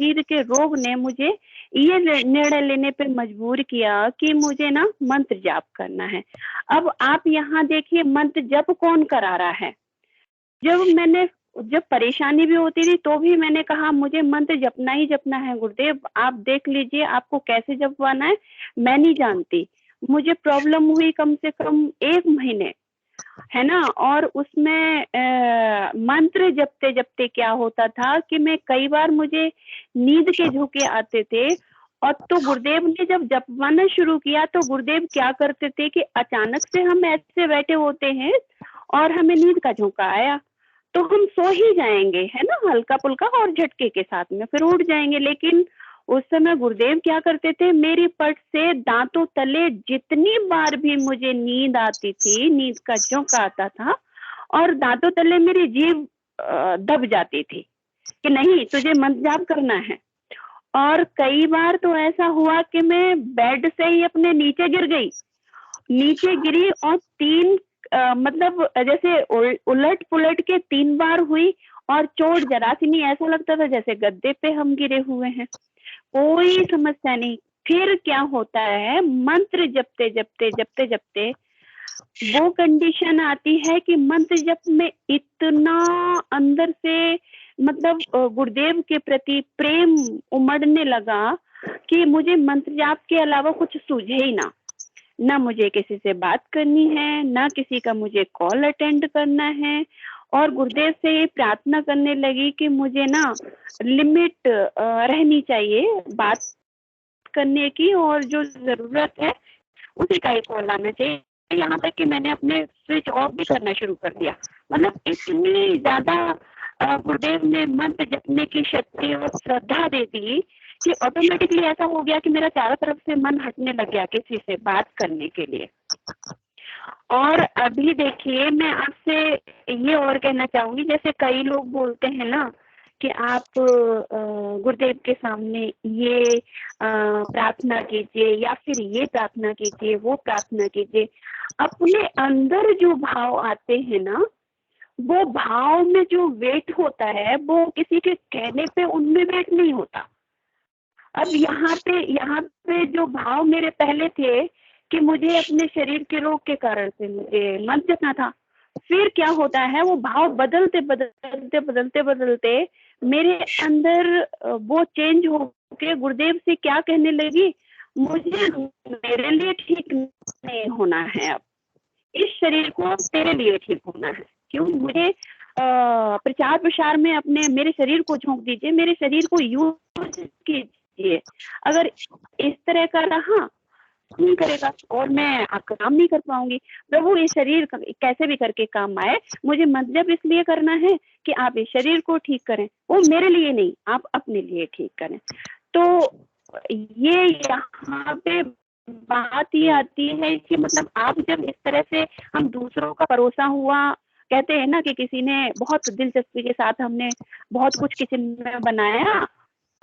शरीर के रोग ने मुझे ये निर्णय लेने पे मजबूर किया कि मुझे ना मंत्र जाप करना है। अब आप यहाँ देखिए मंत्र जप कौन करा रहा है। जब परेशानी भी होती थी तो भी मैंने कहा मुझे मंत्र जपना ही जपना है गुरुदेव, आप देख लीजिए आपको कैसे जपवाना है, मैं नहीं जानती। मुझे प्रॉब्लम हुई कम से कम 1 महीने, है ना। और उसमें मंत्र जपते जपते क्या होता था कि मैं कई बार मुझे नींद के झोंके आते थे। और तो गुरुदेव ने जब जपवाना शुरू किया तो गुरुदेव क्या करते थे कि अचानक से हम ऐसे बैठे होते हैं और हमें नींद का झोंका आया तो हम सो ही जाएंगे, है ना, हल्का पुल्का, और झटके के साथ में फिर उठ जाएंगे। लेकिन उस समय गुरुदेव क्या करते थे, मेरी पट से दांतों तले जितनी बार भी मुझे नींद आती थी, नींद का झोंका आता था और दांतों तले मेरी जीभ दब जाती थी कि नहीं तुझे मंत्र जाप करना है। और कई बार तो ऐसा हुआ कि मैं बेड से ही अपने नीचे गिर गई, नीचे गिरी और 3 मतलब जैसे उलट पुलट के 3 बार हुई और चोट जरा सी नहीं, ऐसा लगता था जैसे गद्दे पे हम गिरे हुए हैं, कोई समस्या नहीं। फिर क्या होता है, मंत्र जपते जपते जपते जपते वो कंडीशन आती है कि मंत्र जप में इतना अंदर से मतलब गुरुदेव के प्रति प्रेम उमड़ने लगा कि मुझे मंत्र जाप के अलावा कुछ सूझे ही ना मुझे किसी से बात करनी है, ना किसी का मुझे कॉल अटेंड करना है। और गुरुदेव से ये प्रार्थना करने लगी कि मुझे ना लिमिट रहनी चाहिए बात करने की और जो जरूरत है उसी का ही कॉल आना चाहिए। यहाँ तक कि मैंने अपने स्विच ऑफ भी करना शुरू कर दिया। मतलब इतनी ज्यादा गुरुदेव ने मंत्र जपने की शक्ति और श्रद्धा दे दी कि ऑटोमेटिकली ऐसा हो गया कि मेरा चारों तरफ से मन हटने लग गया किसी से बात करने के लिए। और अभी देखिए मैं आपसे ये और कहना चाहूंगी, जैसे कई लोग बोलते हैं ना कि आप गुरुदेव के सामने ये प्रार्थना कीजिए या फिर ये प्रार्थना कीजिए, वो प्रार्थना कीजिए। अपने अंदर जो भाव आते हैं ना, वो भाव में जो वेट होता है वो किसी के कहने पे उनमें वेट नहीं होता। अब यहाँ पे जो भाव मेरे पहले थे कि मुझे अपने शरीर के रोग के कारण से मुझे मंत्र जपना था, फिर क्या होता है वो भाव बदलते बदलते बदलते बदलते मेरे अंदर वो चेंज हो के गुरुदेव से क्या कहने लगी, मुझे मेरे लिए ठीक नहीं होना है, अब इस शरीर को तेरे लिए ठीक होना है। क्यों, मुझे प्रचार प्रसार में अपने मेरे शरीर को झोंक दीजिए, मेरे शरीर को यूज कीजिए। अगर इस तरह का रहा नहीं करेगा और मैं आपका काम नहीं कर पाऊंगी। प्रभु ये शरीर कैसे भी करके काम आए, मुझे मतलब इसलिए करना है कि आप इस शरीर को ठीक करें, वो मेरे लिए नहीं, आप अपने लिए ठीक करें। तो ये यहाँ पे बात ये आती है कि मतलब आप जब इस तरह से हम दूसरों का परोसा हुआ, कहते हैं ना कि किसी ने बहुत दिलचस्पी के साथ हमने बहुत कुछ किचन में बनाया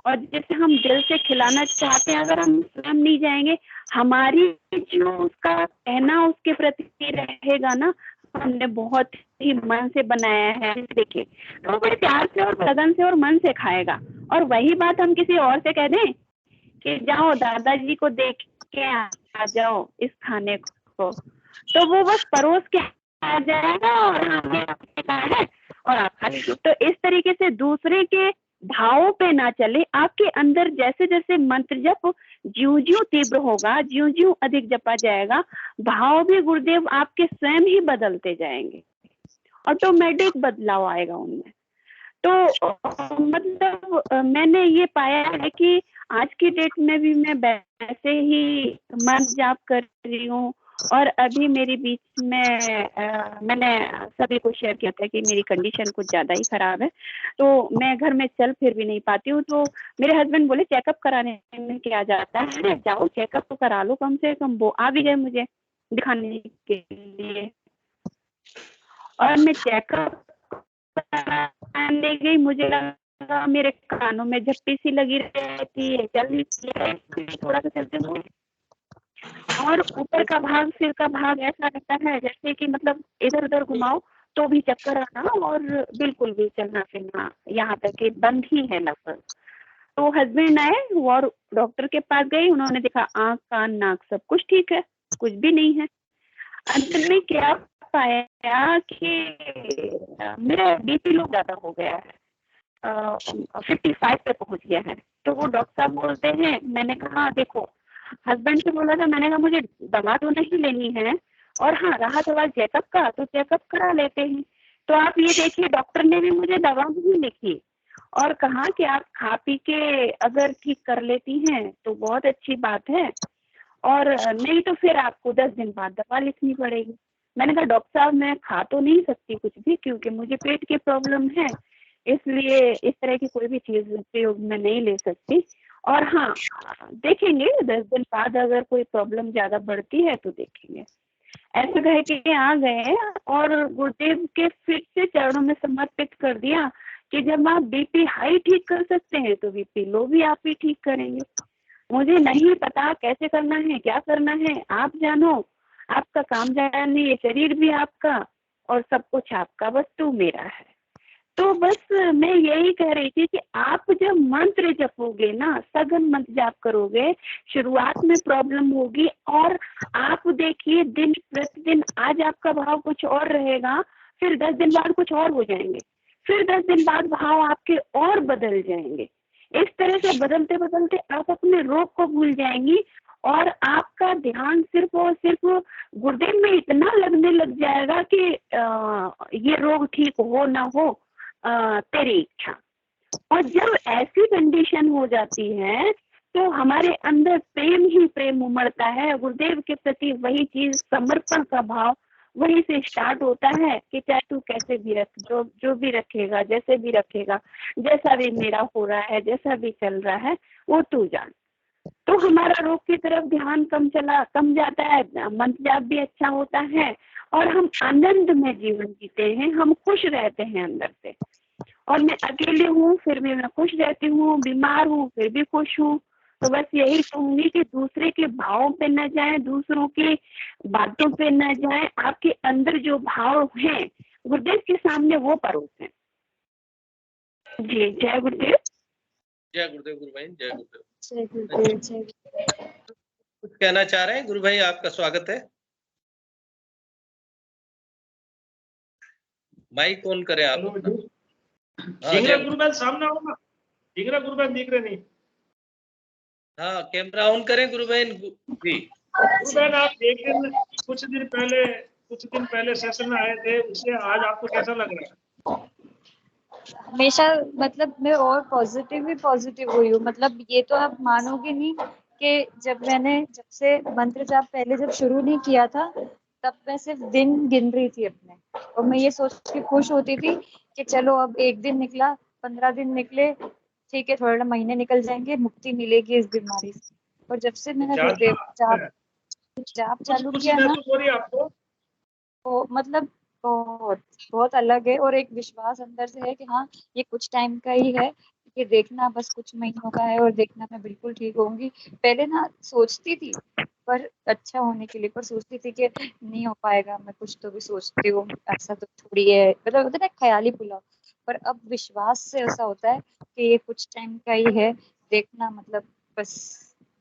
और जैसे हम दिल से खिलाना चाहते हैं, अगर हम स्वयं नहीं जाएंगे, हमारी जो उसका कहना उसके प्रति रहेगा ना, हमने बहुत ही मन से बनाया है, देखिए तो वो बड़े प्यार से और लगन से और मन से खाएगा। और वही बात हम किसी और से कह दें कि जाओ दादाजी को देख के आ जाओ इस खाने को, तो वो बस परोस के आ जाएगा और हमें अपने का है और आप खा लीजिए। तो इस तरीके से दूसरे के भावों पे ना चले, आपके अंदर जैसे जैसे मंत्र जप ज्यों ज्यों तीव्र होगा, ज्यों ज्यों अधिक जपा जाएगा, भाव भी गुरुदेव आपके स्वयं ही बदलते जाएंगे, ऑटोमेटिक बदलाव आएगा उनमें। तो मतलब मैंने ये पाया है कि आज की डेट में भी मैं वैसे ही मंत्र जाप कर रही हूँ। और अभी मेरी बीच में मैंने सभी को शेयर किया था कि मेरी कंडीशन कुछ ज़्यादा ही ख़राब है, तो मैं घर में चल फिर भी नहीं पाती हूँ। तो मेरे हस्बैंड बोले चेकअप कराने में क्या जाता है, जाओ चेकअप तो करा लो कम से कम। वो आ भी गए मुझे दिखाने के लिए और मैं चेकअप कराने गई, मुझे लगा मेरे कानों में झप्पी सी लगी रहती है, चल थोड़ा सा चलते हुए और ऊपर का भाग, सिर का भाग ऐसा लगता है जैसे कि मतलब इधर उधर घुमाओ तो भी चक्कर आना और बिल्कुल भी चलना फिरना यहाँ तक कि बंद ही है लगभग। तो हस्बैंड आए और डॉक्टर के पास गए, उन्होंने देखा आंख कान नाक सब कुछ ठीक है, कुछ भी नहीं है। अंत में क्या पाया कि मेरा बीपी लो ज्यादा हो गया है, 55 पे पहुंच गया है। तो वो डॉक्टर साहब बोलते हैं, मैंने कहा देखो, हस्बैंड से बोला था, मैंने कहा मुझे दवा तो नहीं लेनी है, और हाँ रहा सवाल चेकअप का, तो चेकअप करा लेते हैं। तो आप ये देखिए, डॉक्टर ने भी मुझे दवा नहीं लिखी और कहा कि आप खा पी के अगर ठीक कर लेती हैं तो बहुत अच्छी बात है, और नहीं तो फिर आपको 10 दिन बाद दवा लिखनी पड़ेगी। मैंने कहा डॉक्टर साहब मैं खा तो नहीं सकती कुछ भी, क्योंकि मुझे पेट की प्रॉब्लम है, इसलिए इस तरह की कोई भी चीज प्रयोग में नहीं ले सकती। और हाँ, देखेंगे 10 दिन बाद अगर कोई प्रॉब्लम ज्यादा बढ़ती है तो देखेंगे। ऐसे कह के आ गए और गुरुदेव के फिर से चरणों में समर्पित कर दिया कि जब आप बीपी हाई ठीक कर सकते हैं तो बीपी लो भी आप ही ठीक करेंगे। मुझे नहीं पता कैसे करना है, क्या करना है, आप जानो, आपका काम जानने, ये शरीर भी आपका और सब कुछ आपका, वस्तु मेरा है। तो बस मैं यही कह रही थी कि आप जब मंत्र जपोगे ना, सघन मंत्र जाप करोगे, शुरुआत में प्रॉब्लम होगी और आप देखिए दिन प्रतिदिन, आज आपका भाव कुछ और रहेगा, फिर 10 दिन बाद कुछ और हो जाएंगे, फिर 10 दिन बाद भाव आपके और बदल जाएंगे। इस तरह से बदलते बदलते आप अपने रोग को भूल जाएंगी और आपका ध्यान सिर्फ और सिर्फ गुर्दे में इतना लगने लग जाएगा कि ये रोग ठीक हो ना हो, तेरी इच्छा। और जब ऐसी कंडीशन हो जाती है तो हमारे अंदर प्रेम ही प्रेम उमड़ता है गुरुदेव के प्रति, वही चीज समर्पण का भाव वहीं से स्टार्ट होता है कि चाहे तू कैसे भी रख, जो भी रखेगा, जैसे भी रखेगा, जैसा भी मेरा हो रहा है, जैसा भी चल रहा है, वो तू जान। तो हमारा रोग की तरफ ध्यान कम जाता है, मंत्र जाप भी अच्छा होता है और हम आनंद में जीवन जीते हैं, हम खुश रहते हैं अंदर से। और मैं अकेले हूँ फिर भी मैं खुश रहती हूँ, बीमार हूँ फिर भी खुश हूँ। तो बस यही कहूंगी कि दूसरे के भावों पे न जाए, दूसरों की बातों पे न जाए, आपके अंदर जो भाव हैं गुरुदेव के सामने वो परोसें। जी जय गुरुदेव। जय गुरुदेव गुरु भाई, जय गुरुदेव। जय गुरुदेव। जय गुरुदेव। कुछ कहना चाह रहे हैं गुरु भाई? आपका स्वागत है। माइक ऑन करें आप। गुरु भाई सामने आओ ना, गुरु भाई दिख रहे नहीं। हाँ कैमरा ऑन करें गुरु भाई जी। गुरु भाई आप एक दिन कुछ दिन पहले सेशन में आए थे, उससे आज आपको कैसा लग रहा है? हमेशा मतलब मैं और पॉजिटिव हुई हूँ। मतलब ये तो आप मानोगे नहीं कि जब से मंत्र जाप पहले जब शुरू नहीं किया था, तब मैं सिर्फ दिन गिन रही थी अपने, और मैं ये सोच के खुश होती थी कि चलो अब एक दिन निकला, 15 दिन निकले, ठीक है, थोड़ा महीने निकल जाएंगे, मुक्ति मिलेगी इस बीमारी से। और जब से मैंने गुरुदेव जाप चालू किया ना, हो रही है आपको? तो मतलब बहुत बहुत अलग है, और एक विश्वास अंदर से है कि हाँ ये कुछ टाइम का ही है, कि देखना बस कुछ महीनों का है और देखना मैं बिल्कुल ठीक होंगी। पहले ना सोचती थी पर अच्छा होने के लिए, पर सोचती थी कि नहीं हो पाएगा, मैं कुछ तो भी सोचती हूँ, ऐसा तो थोड़ी है, मतलब होता है ना ख्याली पुलाव। पर अब विश्वास से ऐसा होता है कि ये कुछ टाइम का ही है, देखना मतलब बस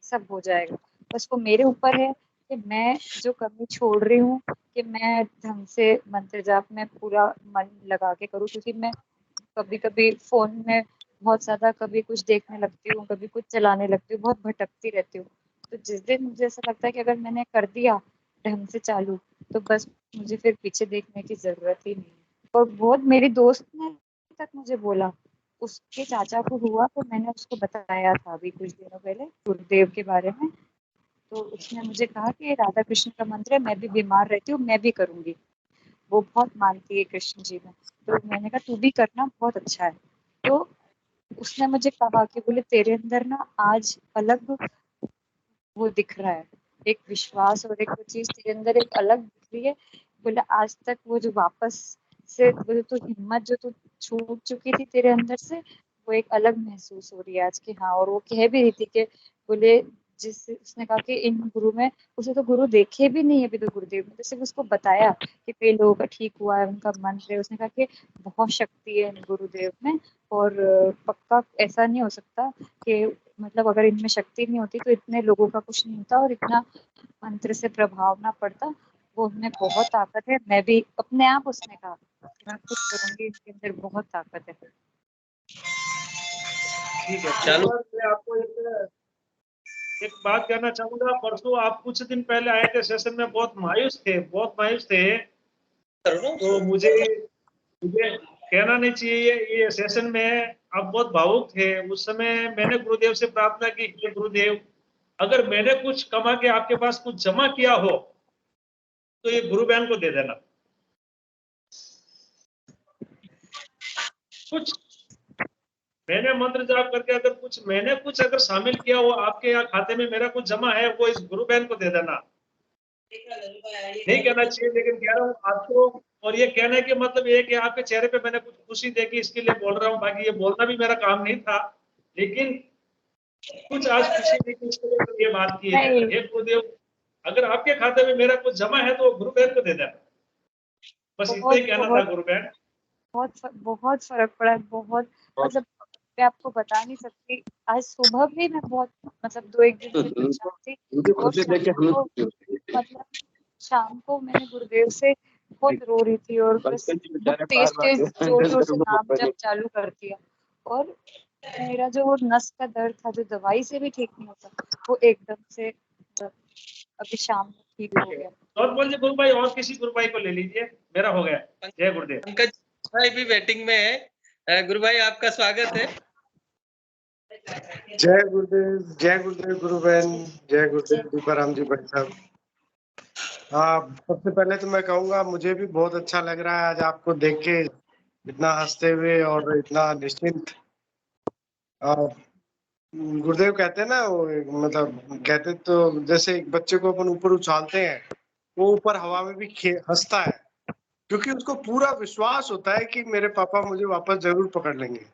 सब हो जाएगा। बस वो मेरे ऊपर है कि मैं जो कमी छोड़ रही हूँ, कि मैं ढंग से मंत्र जाप में पूरा मन लगा के करूँ, क्योंकि मैं कभी कभी फोन में बहुत ज्यादा कभी कुछ देखने लगती हूँ, कभी कुछ चलाने लगती हूँ, बहुत भटकती रहती हूँ। तो जिस दिन मुझे ऐसा लगता है कि अगर मैंने कर दिया ढंग से चालू, तो बस मुझे फिर पीछे देखने की जरूरत ही नहीं है। और बहुत मेरी दोस्त ने तक मुझे बोला, उसके चाचा को हुआ, तो मैंने उसको बताया था अभी कुछ दिनों पहले गुरुदेव के बारे में। तो उसने मुझे कहा कि राधा कृष्ण का मंत्र है, मैं भी बीमार रहती हूँ, मैं भी करूंगी, वो बहुत मानती है कृष्ण जी में। तो मैंने कहा तू भी करना, बहुत अच्छा है। तो उसने मुझे कहा कि बोले तेरे अंदर ना आज अलग वो दिख रहा है, एक विश्वास और एक वो चीज तेरे अंदर एक अलग दिख रही है। बोले आज तक वो जो वापस से वो तो हिम्मत जो तू छूट चुकी थी तेरे अंदर से, वो एक अलग महसूस हो रही है आज की। हाँ, और वो कह भी रही थी कि बोले जिससे उसने कहा कि इन गुरु में, उसे तो गुरु देखे भी नहीं अभी तो गुरुदेव ने, तो सिर्फ उसको बताया कि कई लोगों का ठीक हुआ है, उनका मंत्र है। उसने कहा कि बहुत शक्ति है इन गुरुदेव में, और पक्का ऐसा नहीं हो सकता कि मतलब अगर इनमें शक्ति नहीं होती तो इतने लोगों का कुछ नहीं होता और इतना मंत्र से प्रभाव ना पड़ता। वो उनमें बहुत ताकत है। मैं भी अपने आप, उसने कहा कि मैं खुद करूंगी, इनके अंदर बहुत ताकत है। ठीक है, चलो। मैं आपको एक बात कहना चाहूंगा। परसों आप कुछ दिन पहले आए थे सेशन में, बहुत मायूस थे, बहुत मायूस थे। तो मुझे कहना नहीं चाहिए, ये सेशन में आप बहुत भावुक थे। उस समय मैंने गुरुदेव से प्रार्थना की कि गुरुदेव, अगर मैंने कुछ कमा के आपके पास कुछ जमा किया हो तो ये गुरु बहन को दे देना। कुछ मैंने मंत्र जाप करके अगर मैंने कुछ अगर शामिल किया हो आपके यहाँ खाते में, मेरा कुछ जमा है, वो इस गुरु बहन को दे देना। नहीं कहना चाहिए, लेकिन कह रहा हूँ आपको। और ये कहने के मतलब ये कि आपके चेहरे पे मैंने कुछ खुशी देखी, इसके लिए बोल रहा हूँ। बाकी ये बोलना भी मेरा काम नहीं था, लेकिन कुछ आज खुशी देखी, इसके लिए तो ये बात की है। हे गुरुदेव, अगर आपके खाते में मेरा कुछ जमा है तो गुरु बहन को दे देना। बस इतना ही कहना था गुरु बहन। बहुत फर्क पड़ा है, बहुत। मतलब मैं आपको बता नहीं सकती। आज सुबह भी मैं बहुत मतलब 2-1 दिन से परेशान थी, और मतलब शाम को मैंने गुरुदेव से बहुत रो रही थी और बस बहुत तेज जोर से नाम जप चालू कर दिया। और मेरा जो वो नस का दर्द था जो दवाई से भी ठीक नहीं होता, वो एकदम से अभी शाम में ठीक हो गया। और बोलिए गुरु भाई, और किसी गुरु भाई को ले लीजिए, मेरा हो गया। जय गुरुदेव। पंकज भाई भी वेटिंग में है। गुरु भाई आपका स्वागत है। जय गुरुदेव गुरु बहन, जय गुरुदेव दीपाराम जी भाई साहब। सबसे पहले तो मैं कहूँगा मुझे भी बहुत अच्छा लग रहा है आज आपको देख के, इतना हंसते हुए और इतना निश्चिंत। गुरुदेव कहते हैं ना, वो मतलब कहते तो जैसे एक बच्चे को अपन ऊपर उछालते हैं, वो ऊपर हवा में भी हंसता है, क्योंकि उसको पूरा विश्वास होता है कि मेरे पापा मुझे वापस जरूर पकड़ लेंगे।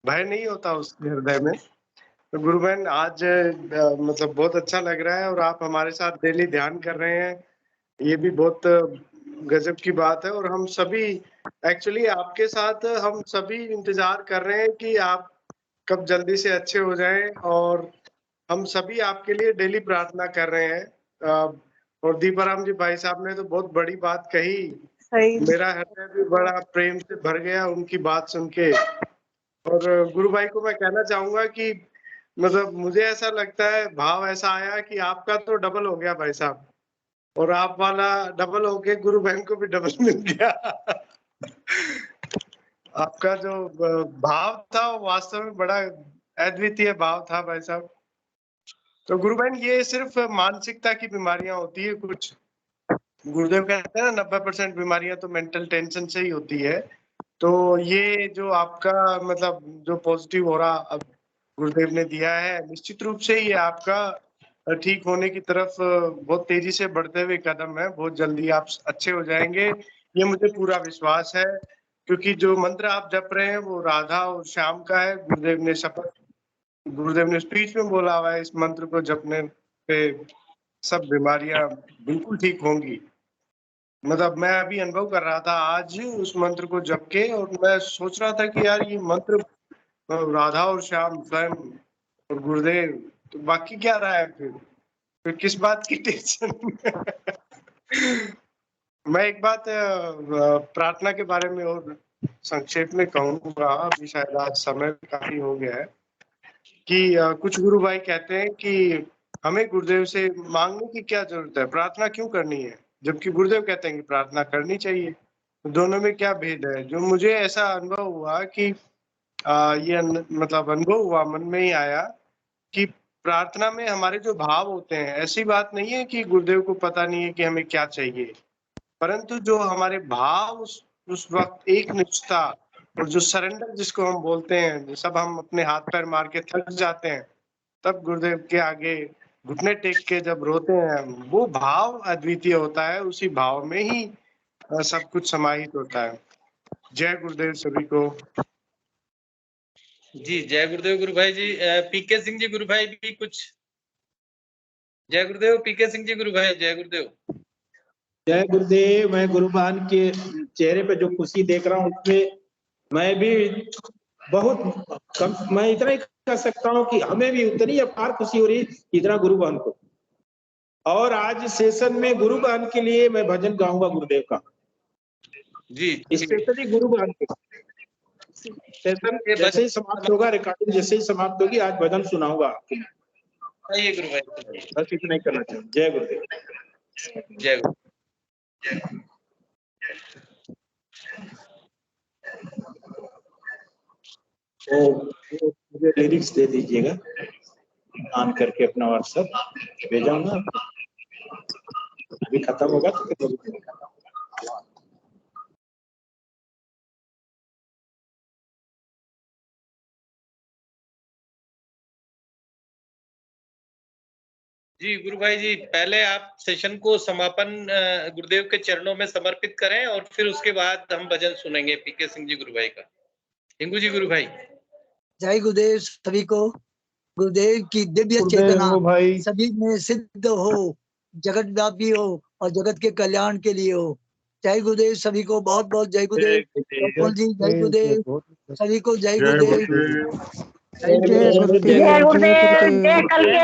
भय नहीं होता उसके हृदय में। तो गुरु बहन आज मतलब बहुत अच्छा लग रहा है, और आप हमारे साथ डेली ध्यान कर रहे हैं, ये भी बहुत गजब की बात है। और हम सभी एक्चुअली आपके साथ हम सभी इंतजार कर रहे हैं कि आप कब जल्दी से अच्छे हो जाएं, और हम सभी आपके लिए डेली प्रार्थना कर रहे हैं। और दीपाराम जी भाई साहब ने तो बहुत बड़ी बात कही, मेरा हृदय भी बड़ा प्रेम से भर गया उनकी बात सुन के। और गुरु भाई को मैं कहना चाहूंगा कि मतलब मुझे ऐसा लगता है, भाव ऐसा आया कि आपका तो डबल हो गया भाई साहब, और आप वाला डबल हो के गुरु बहन को भी डबल मिल गया। आपका जो भाव था वो वास्तव में बड़ा अद्वितीय भाव था भाई साहब। तो गुरु बहन, ये सिर्फ मानसिकता की बीमारियां होती है कुछ, गुरुदेव कहते हैं ना 90% बीमारियां तो मेंटल टेंशन से ही होती है। तो ये जो आपका मतलब जो पॉजिटिव हो रहा अब गुरुदेव ने दिया है, निश्चित रूप से ये आपका ठीक होने की तरफ बहुत तेजी से बढ़ते हुए कदम है। बहुत जल्दी आप अच्छे हो जाएंगे, ये मुझे पूरा विश्वास है, क्योंकि जो मंत्र आप जप रहे हैं वो राधा और श्याम का है। गुरुदेव ने स्पीच में बोला हुआ है, इस मंत्र को जपने पे सब बीमारियां बिल्कुल ठीक होंगी। मतलब मैं अभी अनुभव कर रहा था आज उस मंत्र को जप के, और मैं सोच रहा था कि यार ये मंत्र राधा और श्याम स्वयं और गुरुदेव, तो बाकी क्या रहा है फिर किस बात की टेंशन। मैं एक बात प्रार्थना के बारे में और संक्षेप में कहूंगा, अभी शायद आज समय काफी हो गया है, कि कुछ गुरु भाई कहते हैं कि हमें गुरुदेव से मांगने की क्या जरूरत है, प्रार्थना क्यों करनी है, जबकि गुरुदेव कहते हैं कि प्रार्थना करनी चाहिए। दोनों में क्या भेद है? जो मुझे ऐसा अनुभव हुआ कि मतलब अनुभव हुआ, मन में ही आया कि प्रार्थना में हमारे जो भाव होते हैं, ऐसी बात नहीं है कि गुरुदेव को पता नहीं है कि हमें क्या चाहिए, परंतु जो हमारे भाव उस वक्त एक निष्ठा और जो सरेंडर जिसको हम बोलते हैं, सब हम अपने हाथ पैर मार के थक जाते हैं, तब गुरुदेव के आगे घुटने टेक के जब रोते हैं, वो भाव अद्वितीय होता है। उसी भाव में ही सब कुछ समाहित होता है। जय गुरुदेव सभी को। जी जय गुरुदेव गुरु भाई जी। पीके सिंह जी गुरु भाई भी कुछ जय गुरुदेव। पीके सिंह जी गुरु भाई, जय गुरुदेव। जय गुरुदेव। मैं गुरुबान के चेहरे पे जो खुशी देख रहा हूँ उसमें मैं भी बहुत कम, मैं इतना ही कह सकता हूँ कि हमें भी उतनी अपार खुशी हो रही इतना गुरुबान को। और आज सेशन में गुरुबान के लिए मैं भजन गाऊंगा गुरुदेव का जी, स्पेशली गुरुबान के। सेशन जैसे ही समाप्त होगा, रिकॉर्डिंग जैसे ही समाप्त होगी, आज भजन सुनाऊंगा आपको। आइए गुरु भाई। बस इतना ही करना चाहिए। जय गुरुदेव। जय गुरु। तो मुझे लिरिक्स दे दीजिएगा, ऑन करके अपना व्हाट्सएप भेजाऊंगा आपको। अभी खत्म होगा तो फिर खत्म। जी गुरु भाई जी, पहले आप सेशन को समापन गुरुदेव के चरणों में समर्पित करें और फिर उसके बाद हम भजन सुनेंगे पीके सिंह जी गुरु भाई का। हिंगू जी गुरु भाई। जय गुरुदेव सभी को। गुरुदेव की दिव्य चेतना सभी में सिद्ध हो, जगत व्यापी हो और जगत के कल्याण के लिए हो। जय गुरुदेव सभी को। बहुत बहुत जय गुरुदेव। कपूर जी जय गुरुदेव सभी को। जय गुरुदेव। जय गुरुदेव। जय कल के